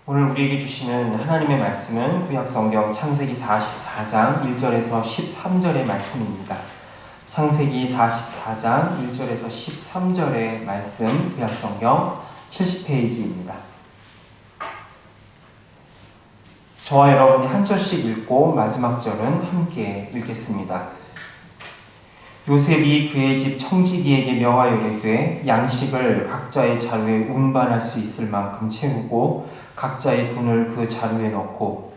오늘 우리에게 주시는 하나님의 말씀은 구약성경 창세기 44장 1절에서 13절의 말씀입니다. 창세기 44장 1절에서 13절의 말씀, 구약성경 70페이지입니다. 저와 여러분이 한 절씩 읽고 마지막 절은 함께 읽겠습니다. 요셉이 그의 집 청지기에게 명하여 이르되 양식을 각자의 자루에 운반할 수 있을 만큼 채우고 각자의 돈을 그 자루에 넣고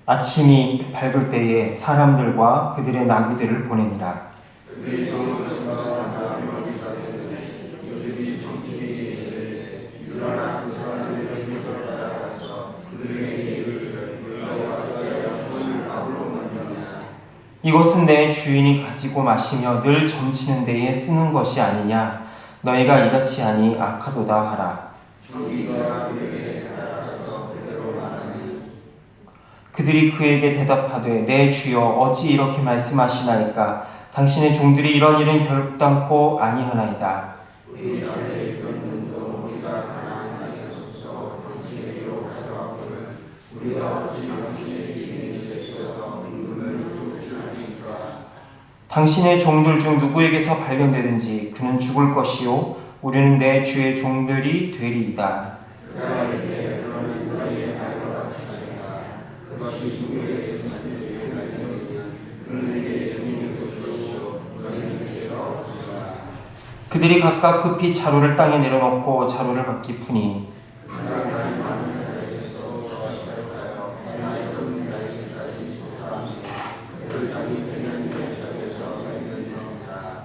아침이 밝을 때에 사람들과 그들의 나귀들을 보내니라. 이것은 내 주인이 가지고 마시며 늘 점치는 데에 쓰는 것이 아니냐. 너희가 이같이 하니 악하도다 하라. 그들이 그에게 대답하되 내 주여 어찌 이렇게 말씀하시나이까. 당신의 종들이 이런 일은 결단코 아니하나이다. 당신의 종들 중 누구에게서 발견되든지 그는 죽을 것이요 우리는 내 주의 종들이 되리이다. 그들이 각각 급히 자루를 땅에 내려놓고 자루를 각기 푸니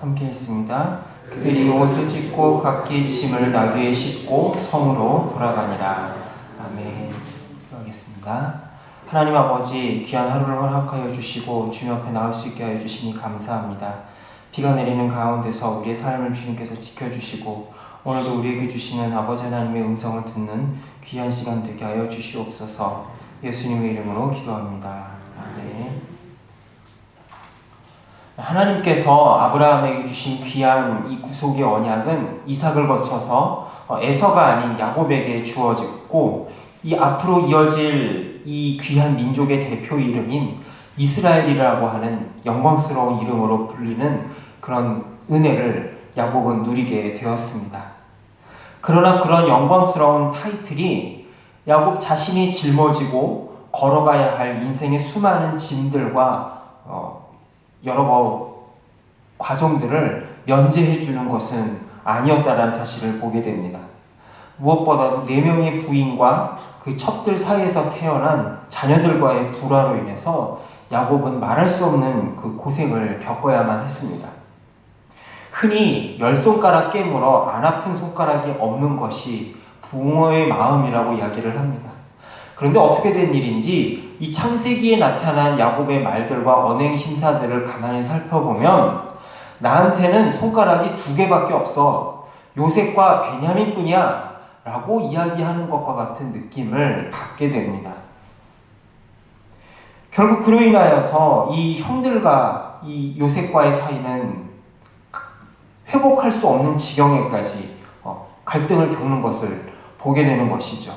함께 있습니다. 그들이 옷을 찢고 각기 짐을 나귀에 싣고 성으로 돌아가니라. 아멘. 기도하겠습니다. 하나님 아버지, 귀한 하루를 허락하여 주시고 주님 앞에 나올 수 있게 하여 주시니 감사합니다. 비가 내리는 가운데서 우리의 삶을 주님께서 지켜주시고 오늘도 우리에게 주시는 아버지 하나님의 음성을 듣는 귀한 시간 되게 하여 주시옵소서. 예수님의 이름으로 기도합니다. 아멘. 하나님께서 아브라함에게 주신 귀한 이 구속의 언약은 이삭을 거쳐서 에서가 아닌 야곱에게 주어졌고, 이 앞으로 이어질 이 귀한 민족의 대표 이름인 이스라엘이라고 하는 영광스러운 이름으로 불리는 그런 은혜를 야곱은 누리게 되었습니다. 그러나 그런 영광스러운 타이틀이 야곱 자신이 짊어지고 걸어가야 할 인생의 수많은 짐들과 여러 과정들을 면제해 주는 것은 아니었다라는 사실을 보게 됩니다. 무엇보다도 4명의 부인과 그 첩들 사이에서 태어난 자녀들과의 불화로 인해서 야곱은 말할 수 없는 그 고생을 겪어야만 했습니다. 흔히 10손가락 깨물어 안 아픈 손가락이 없는 것이 부모의 마음이라고 이야기를 합니다. 그런데 어떻게 된 일인지 이 창세기에 나타난 야곱의 말들과 언행 심사들을 가만히 살펴보면 나한테는 손가락이 2개밖에 없어. 요셉과 베냐민 뿐이야 라고 이야기하는 것과 같은 느낌을 받게 됩니다. 결국 그로 인하여서 이 형들과 이 요셉과의 사이는 회복할 수 없는 지경에까지 갈등을 겪는 것을 보게 되는 것이죠.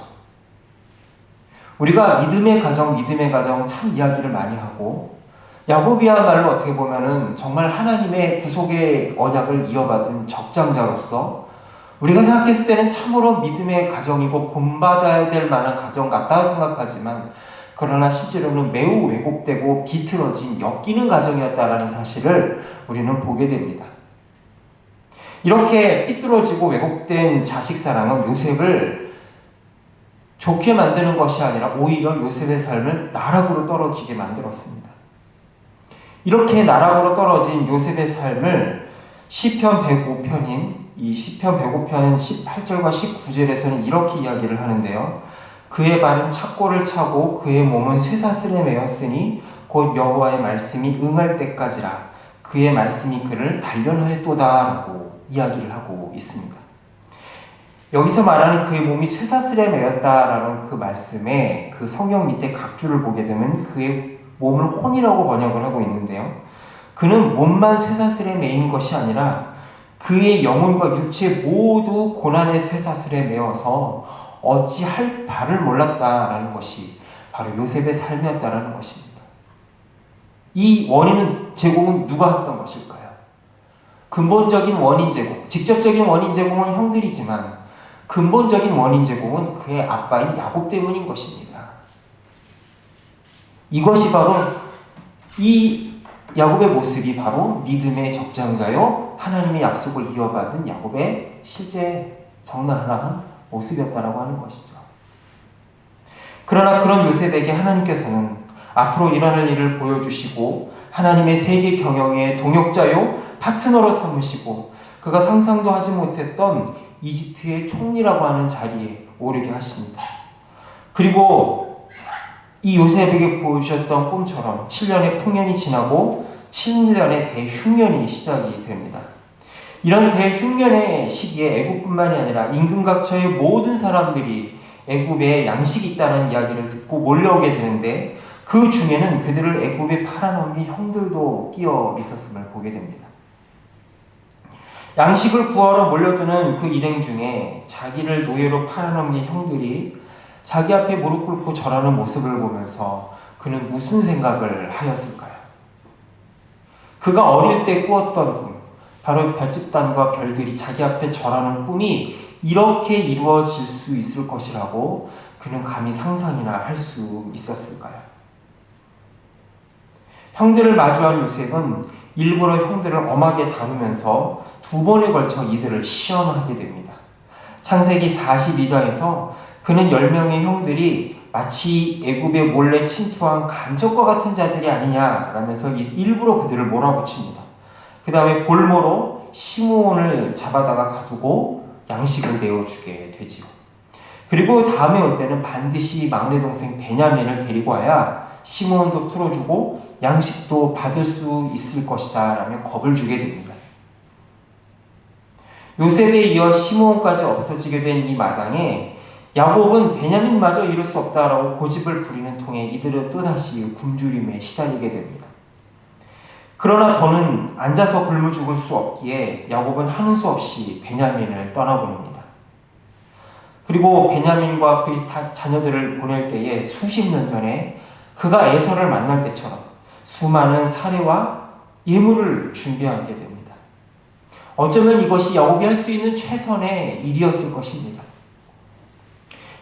우리가 믿음의 가정 참 이야기를 많이 하고, 야곱이야말로 어떻게 보면은 정말 하나님의 구속의 언약을 이어받은 적장자로서 우리가 생각했을 때는 참으로 믿음의 가정이고 본받아야 될 만한 가정 같다 생각하지만, 그러나 실제로는 매우 왜곡되고 비틀어진 엮이는 가정이었다라는 사실을 우리는 보게 됩니다. 이렇게 삐뚤어지고 왜곡된 자식 사랑은 요셉을 좋게 만드는 것이 아니라 오히려 요셉의 삶을 나락으로 떨어지게 만들었습니다. 이렇게 나락으로 떨어진 요셉의 삶을 시편 105편인 이 시편 105편 18절과 19절에서는 이렇게 이야기를 하는데요. 그의 발은 착고를 차고 그의 몸은 쇠사슬에 매였으니 곧 여호와의 말씀이 응할 때까지라. 그의 말씀이 그를 단련하였도다 라고 이야기를 하고 있습니다. 여기서 말하는 그의 몸이 쇠사슬에 매였다라는 그 말씀에 그 성경 밑에 각주를 보게 되면 그의 몸을 혼이라고 번역을 하고 있는데요. 그는 몸만 쇠사슬에 매인 것이 아니라 그의 영혼과 육체 모두 고난의 쇠사슬에 매어서 어찌할 바를 몰랐다라는 것이 바로 요셉의 삶이었다라는 것입니다. 이 원인은 제공은 누가 했던 것일까요? 근본적인 원인 제공, 직접적인 원인 제공은 형들이지만 근본적인 원인 제공은 그의 아빠인 야곱 때문인 것입니다. 이것이 바로 이 야곱의 모습이 바로 믿음의 적장자요 하나님의 약속을 이어받은 야곱의 실제 적나라한 모습이었다라고 하는 것이죠. 그러나 그런 요셉에게 하나님께서는 앞으로 일어날 일을 보여주시고 하나님의 세계 경영의 동역자요 파트너로 삼으시고 그가 상상도 하지 못했던 이집트의 총리라고 하는 자리에 오르게 하십니다. 그리고 이 요셉에게 보여주셨던 꿈처럼 7년의 풍년이 지나고 7년의 대흉년이 시작이 됩니다. 이런 대흉년의 시기에 애굽뿐만이 아니라 임금 각처의 모든 사람들이 애굽에 양식이 있다는 이야기를 듣고 몰려오게 되는데 그 중에는 그들을 애굽에 팔아넘긴 형들도 끼어 있었음을 보게 됩니다. 양식을 구하러 몰려드는 그 일행 중에 자기를 노예로 팔아넘긴 형들이 자기 앞에 무릎 꿇고 절하는 모습을 보면서 그는 무슨 생각을 하였을까요? 그가 어릴 때 꾸었던 꿈, 바로 별집단과 별들이 자기 앞에 절하는 꿈이 이렇게 이루어질 수 있을 것이라고 그는 감히 상상이나 할 수 있었을까요? 형들을 마주한 요셉은 일부러 형들을 엄하게 다루면서 2번에 걸쳐 이들을 시험하게 됩니다. 창세기 42장에서 그는 10명의 형들이 마치 애굽에 몰래 침투한 간접과 같은 자들이 아니냐라면서 일부러 그들을 몰아붙입니다. 그 다음에 볼모로 시므온을 잡아다가 가두고 양식을 내어주게 되지요. 그리고 다음에 올 때는 반드시 막내 동생 베냐민을 데리고 와야 시므온도 풀어주고 양식도 받을 수 있을 것이다 라며 겁을 주게 됩니다. 요셉에 이어 시므온까지 없어지게 된 이 마당에 야곱은 베냐민마저 이룰 수 없다라고 고집을 부리는 통에 이들은 또다시 굶주림에 시달리게 됩니다. 그러나 더는 앉아서 굶어 죽을 수 없기에 야곱은 하는 수 없이 베냐민을 떠나보냅니다. 그리고 베냐민과 그의 자녀들을 보낼 때에 수십 년 전에 그가 에서를 만날 때처럼 수많은 사례와 예물을 준비하게 됩니다. 어쩌면 이것이 야곱이 할 수 있는 최선의 일이었을 것입니다.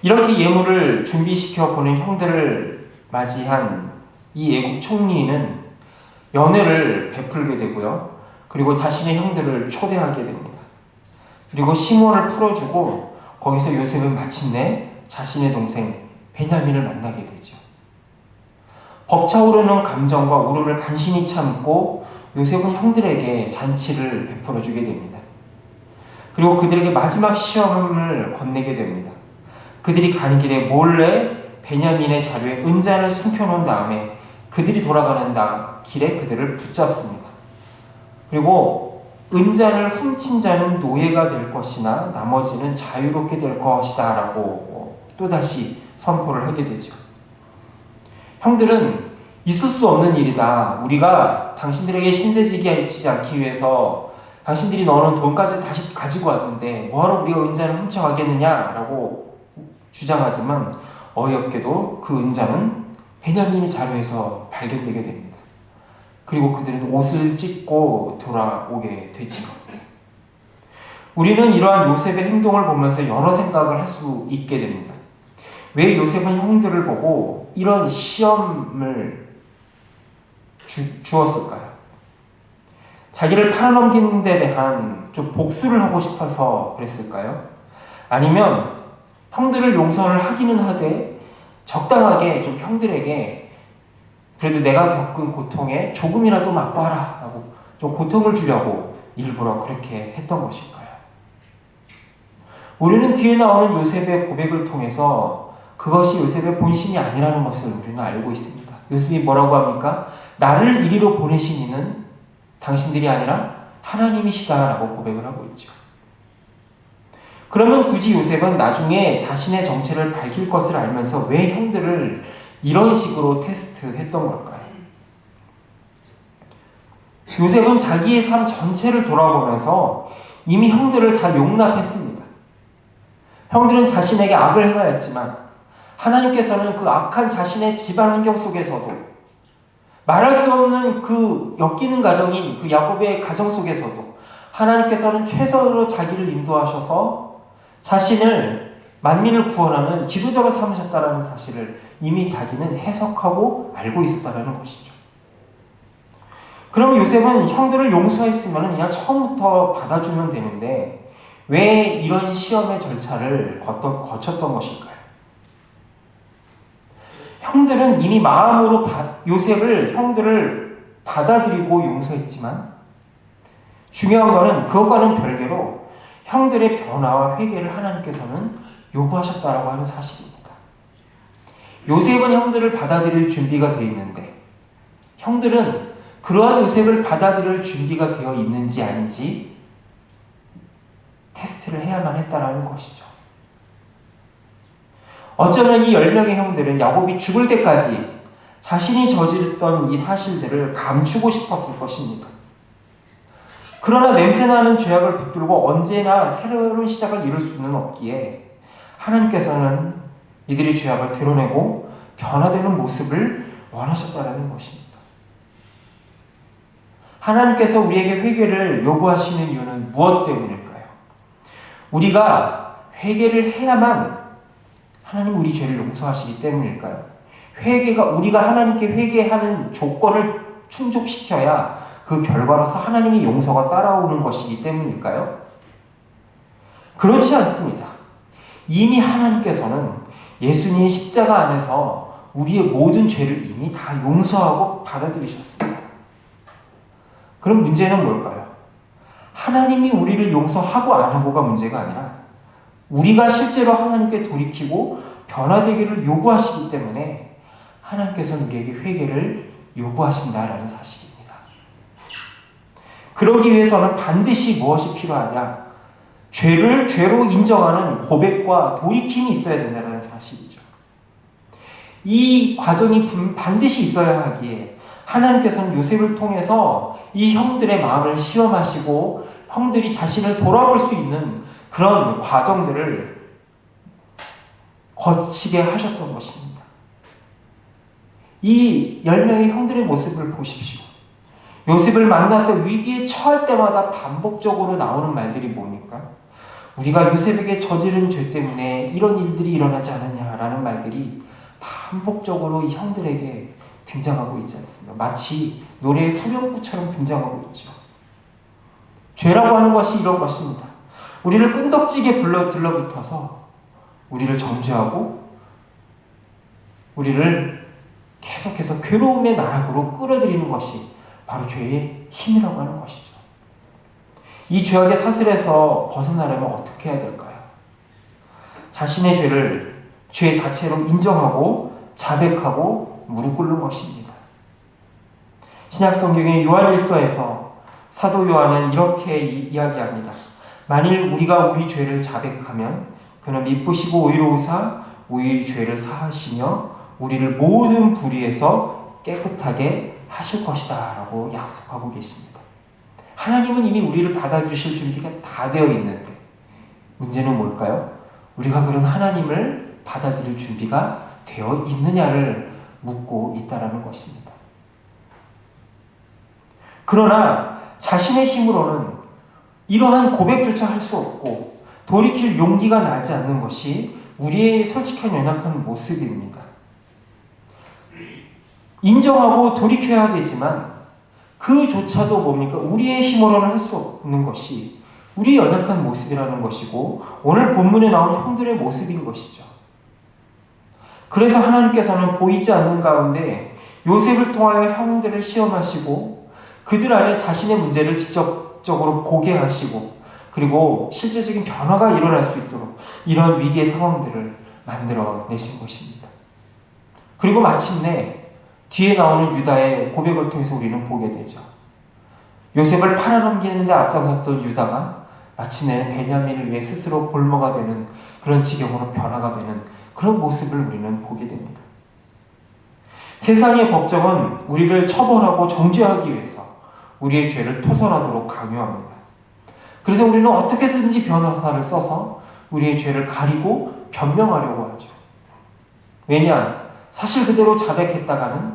이렇게 예물을 준비시켜 보낸 형들을 맞이한 이 애국 총리는 연회를 베풀게 되고요. 그리고 자신의 형들을 초대하게 됩니다. 그리고 시몬을 풀어주고 거기서 요셉은 마침내 자신의 동생 베냐민을 만나게 되죠. 벅차오르는 감정과 울음을 간신히 참고 요셉은 형들에게 잔치를 베풀어주게 됩니다. 그리고 그들에게 마지막 시험을 건네게 됩니다. 그들이 가는 길에 몰래 베냐민의 자료에 은잔을 숨겨놓은 다음에 그들이 돌아가는 길에 그들을 붙잡습니다. 그리고 은잔을 훔친 자는 노예가 될 것이나 나머지는 자유롭게 될 것이다 라고 또다시 선포를 하게 되죠. 형들은 있을 수 없는 일이다. 우리가 당신들에게 신세지게 지지 않기 위해서 당신들이 넣어놓은 돈까지 다시 가지고 왔는데 뭐하러 우리가 은잔을 훔쳐가겠느냐라고 주장하지만 어이없게도 그 은잔은 베냐민의 자료에서 발견되게 됩니다. 그리고 그들은 옷을 찢고 돌아오게 되죠. 우리는 이러한 요셉의 행동을 보면서 여러 생각을 할 수 있게 됩니다. 왜 요셉은 형들을 보고 이런 시험을 주었을까요? 자기를 팔아넘긴 데 대한 좀 복수를 하고 싶어서 그랬을까요? 아니면 형들을 용서를 하기는 하되 적당하게 좀 형들에게 그래도 내가 겪은 고통에 조금이라도 맛봐라 라고 좀 고통을 주려고 일부러 그렇게 했던 것일까요? 우리는 뒤에 나오는 요셉의 고백을 통해서 그것이 요셉의 본심이 아니라는 것을 우리는 알고 있습니다. 요셉이 뭐라고 합니까? 나를 이리로 보내신 이는 당신들이 아니라 하나님이시다라고 고백을 하고 있죠. 그러면 굳이 요셉은 나중에 자신의 정체를 밝힐 것을 알면서 왜 형들을 이런 식으로 테스트했던 걸까요? 요셉은 자기의 삶 전체를 돌아보면서 이미 형들을 다 용납했습니다. 형들은 자신에게 악을 행하였지만 하나님께서는 그 악한 자신의 집안 환경 속에서도, 말할 수 없는 그 엮이는 가정인 그 야곱의 가정 속에서도 하나님께서는 최선으로 자기를 인도하셔서 자신을, 만민을 구원하는 지도자로 삼으셨다는 사실을 이미 자기는 해석하고 알고 있었다는 것이죠. 그러면 요셉은 형들을 용서했으면 그냥 처음부터 받아주면 되는데 왜 이런 시험의 절차를 거쳤던 것일까요? 형들은 이미 마음으로 형들을 받아들이고 용서했지만 중요한 것은 그것과는 별개로 형들의 변화와 회개를 하나님께서는 요구하셨다라고 하는 사실입니다. 요셉은 형들을 받아들일 준비가 되어 있는데 형들은 그러한 요셉을 받아들일 준비가 되어 있는지 아닌지 테스트를 해야만 했다라는 것이죠. 어쩌면 이 10명의 형들은 야곱이 죽을 때까지 자신이 저질렀던 이 사실들을 감추고 싶었을 것입니다. 그러나 냄새나는 죄악을 붙들고 언제나 새로운 시작을 이룰 수는 없기에 하나님께서는 이들의 죄악을 드러내고 변화되는 모습을 원하셨다는 것입니다. 하나님께서 우리에게 회개를 요구하시는 이유는 무엇 때문일까요? 우리가 회개를 해야만 하나님 우리 죄를 용서하시기 때문일까요? 우리가 하나님께 회개하는 조건을 충족시켜야 그 결과로서 하나님의 용서가 따라오는 것이기 때문일까요? 그렇지 않습니다. 이미 하나님께서는 예수님의 십자가 안에서 우리의 모든 죄를 이미 다 용서하고 받아들이셨습니다. 그럼 문제는 뭘까요? 하나님이 우리를 용서하고 안 하고가 문제가 아니라 우리가 실제로 하나님께 돌이키고 변화되기를 요구하시기 때문에 하나님께서는 우리에게 회개를 요구하신다라는 사실입니다. 그러기 위해서는 반드시 무엇이 필요하냐? 죄를 죄로 인정하는 고백과 돌이킴이 있어야 된다는 사실이죠. 이 과정이 반드시 있어야 하기에 하나님께서는 요셉을 통해서 이 형들의 마음을 시험하시고 형들이 자신을 돌아볼 수 있는 그런 과정들을 거치게 하셨던 것입니다. 이 10명의 형들의 모습을 보십시오. 요셉을 만나서 위기에 처할 때마다 반복적으로 나오는 말들이 뭡니까? 우리가 요셉에게 저지른 죄 때문에 이런 일들이 일어나지 않았냐라는 말들이 반복적으로 이 형들에게 등장하고 있지 않습니까? 마치 노래의 후렴구처럼 등장하고 있죠. 죄라고 하는 것이 이런 것입니다. 우리를 끈덕지게 들러붙어서 우리를 정죄하고 우리를 계속해서 괴로움의 나락으로 끌어들이는 것이 바로 죄의 힘이라고 하는 것이죠. 이 죄악의 사슬에서 벗어나려면 어떻게 해야 될까요? 자신의 죄 자체로 인정하고 자백하고 무릎 꿇는 것입니다. 신약성경의 요한일서에서 사도 요한은 이렇게 이야기합니다. 만일 우리가 우리 죄를 자백하면 그는 미쁘시고 의로우사 우리 죄를 사하시며 우리를 모든 불의에서 깨끗하게 하실 것이다 라고 약속하고 계십니다. 하나님은 이미 우리를 받아주실 준비가 다 되어 있는데 문제는 뭘까요? 우리가 그런 하나님을 받아들일 준비가 되어 있느냐를 묻고 있다는 것입니다. 그러나 자신의 힘으로는 이러한 고백조차 할 수 없고 돌이킬 용기가 나지 않는 것이 우리의 솔직한 연약한 모습입니다. 인정하고 돌이켜야 되지만 그조차도 뭡니까? 우리의 힘으로는 할 수 없는 것이 우리의 연약한 모습이라는 것이고 오늘 본문에 나온 형들의 모습인 것이죠. 그래서 하나님께서는 보이지 않는 가운데 요셉을 통하여 형들을 시험하시고 그들 안에 자신의 문제를 직접적으로 보게 하시고 그리고 실제적인 변화가 일어날 수 있도록 이런 위기의 상황들을 만들어 내신 것입니다. 그리고 마침내 뒤에 나오는 유다의 고백을 통해서 우리는 보게 되죠. 요셉을 팔아넘기는데 앞장섰던 유다가 마침내는 베냐민을 위해 스스로 볼모가 되는 그런 지경으로 변화가 되는 그런 모습을 우리는 보게 됩니다. 세상의 법정은 우리를 처벌하고 정죄하기 위해서 우리의 죄를 토설하도록 강요합니다. 그래서 우리는 어떻게든지 변호사를 써서 우리의 죄를 가리고 변명하려고 하죠. 왜냐? 사실 그대로 자백했다가는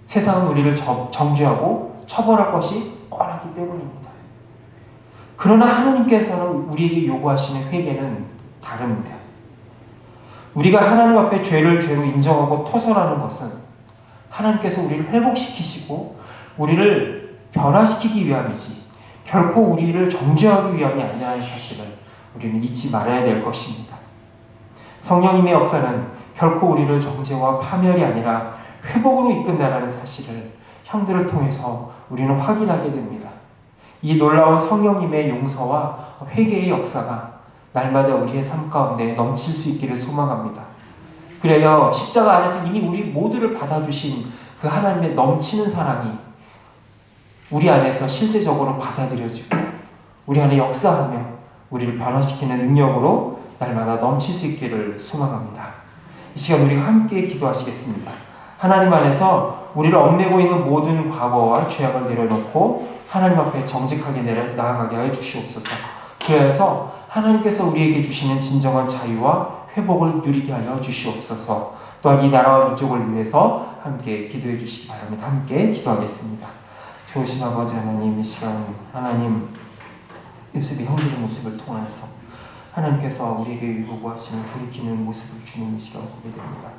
세상은 우리를 정죄하고 처벌할 것이 뻔하기 때문입니다. 그러나 하나님께서는 우리에게 요구하시는 회개는 다릅니다. 우리가 하나님 앞에 죄를 죄로 인정하고 토설하는 것은 하나님께서 우리를 회복시키시고 우리를 변화시키기 위함이지 결코 우리를 정죄하기 위함이 아니라는 사실을 우리는 잊지 말아야 될 것입니다. 성령님의 역사는 결코 우리를 정죄와 파멸이 아니라 회복으로 이끈다라는 사실을 형들을 통해서 우리는 확인하게 됩니다. 이 놀라운 성령님의 용서와 회개의 역사가 날마다 우리의 삶 가운데 넘칠 수 있기를 소망합니다. 그래요, 십자가 안에서 이미 우리 모두를 받아주신 그 하나님의 넘치는 사랑이 우리 안에서 실제적으로 받아들여지고 우리 안에 역사하며 우리를 변화시키는 능력으로 날마다 넘칠 수 있기를 소망합니다. 이 시간 우리가 함께 기도하시겠습니다. 하나님 안에서 우리를 얽매고 있는 모든 과거와 죄악을 내려놓고 하나님 앞에 정직하게 나아가게 하여 주시옵소서. 그래서 하나님께서 우리에게 주시는 진정한 자유와 회복을 누리게 하여 주시옵소서. 또한 이 나라와 민족을 위해서 함께 기도해 주시기 바랍니다. 함께 기도하겠습니다. 좋으신 아버지 하나님, 이 시간 하나님 요셉의 형들의 모습을 통하여서 하나님께서 우리에게 요구하시는 돌이키는 모습을 주는 이 시간 보게 됩니다.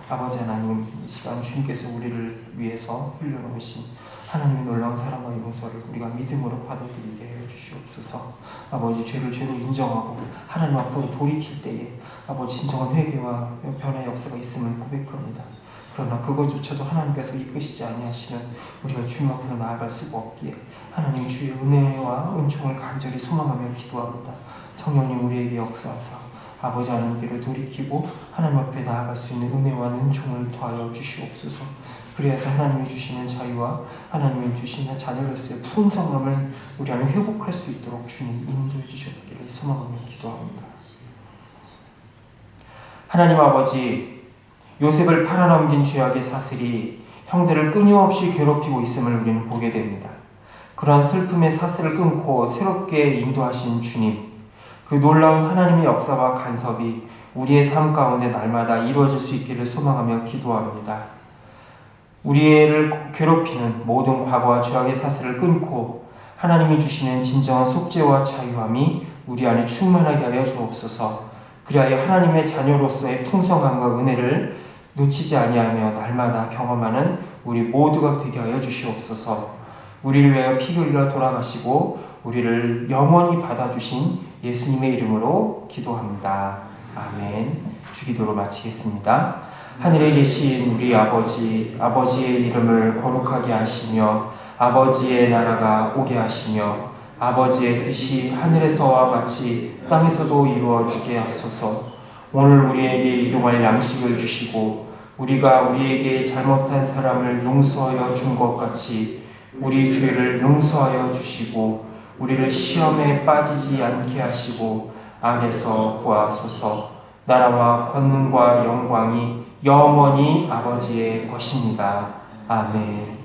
아버지 하나님, 이 시간 주님께서 우리를 위해서 흘려놓으신 하나님의 놀라운 사랑과 용서를 우리가 믿음으로 받아들이게 해 주시옵소서. 아버지, 죄를 죄로 인정하고 하나님 앞으로 돌이킬 때에 아버지 진정한 회개와 변화의 역사가 있음을 고백합니다. 그러나 그것조차도 하나님께서 이끄시지 아니하시면 우리가 주님 앞으로 나아갈 수가 없기에 하나님 주의 은혜와 은총을 간절히 소망하며 기도합니다. 성령님 우리에게 역사하사 아버지 하나님께로 돌이키고 하나님 앞에 나아갈 수 있는 은혜와 은총을 더하여 주시옵소서. 그래서 하나님이 주시는 자유와 하나님이 주시는 자녀로서의 풍성함을 우리 안에 회복할 수 있도록 주님 인도해 주셨기를 소망하며 기도합니다. 하나님 아버지, 요셉을 팔아넘긴 죄악의 사슬이 형들을 끊임없이 괴롭히고 있음을 우리는 보게 됩니다. 그러한 슬픔의 사슬을 끊고 새롭게 인도하신 주님, 그 놀라운 하나님의 역사와 간섭이 우리의 삶 가운데 날마다 이루어질 수 있기를 소망하며 기도합니다. 우리를 괴롭히는 모든 과거와 죄악의 사슬을 끊고 하나님이 주시는 진정한 속죄와 자유함이 우리 안에 충만하게 하여 주옵소서. 그리하여 하나님의 자녀로서의 풍성함과 은혜를 놓치지 아니하며 날마다 경험하는 우리 모두가 되게 하여 주시옵소서. 우리를 위하여 피 흘려 돌아가시고 우리를 영원히 받아주신 예수님의 이름으로 기도합니다. 아멘. 주기도로 마치겠습니다. 하늘에 계신 우리 아버지, 아버지의 이름을 거룩하게 하시며 아버지의 나라가 오게 하시며 아버지의 뜻이 하늘에서와 같이 땅에서도 이루어지게 하소서. 오늘 우리에게 일용할 양식을 주시고 우리가 우리에게 잘못한 사람을 용서하여 준 것 같이 우리 죄를 용서하여 주시고 우리를 시험에 빠지지 않게 하시고 악에서 구하소서. 나라와 권능과 영광이 영원히 아버지의 것입니다. 아멘.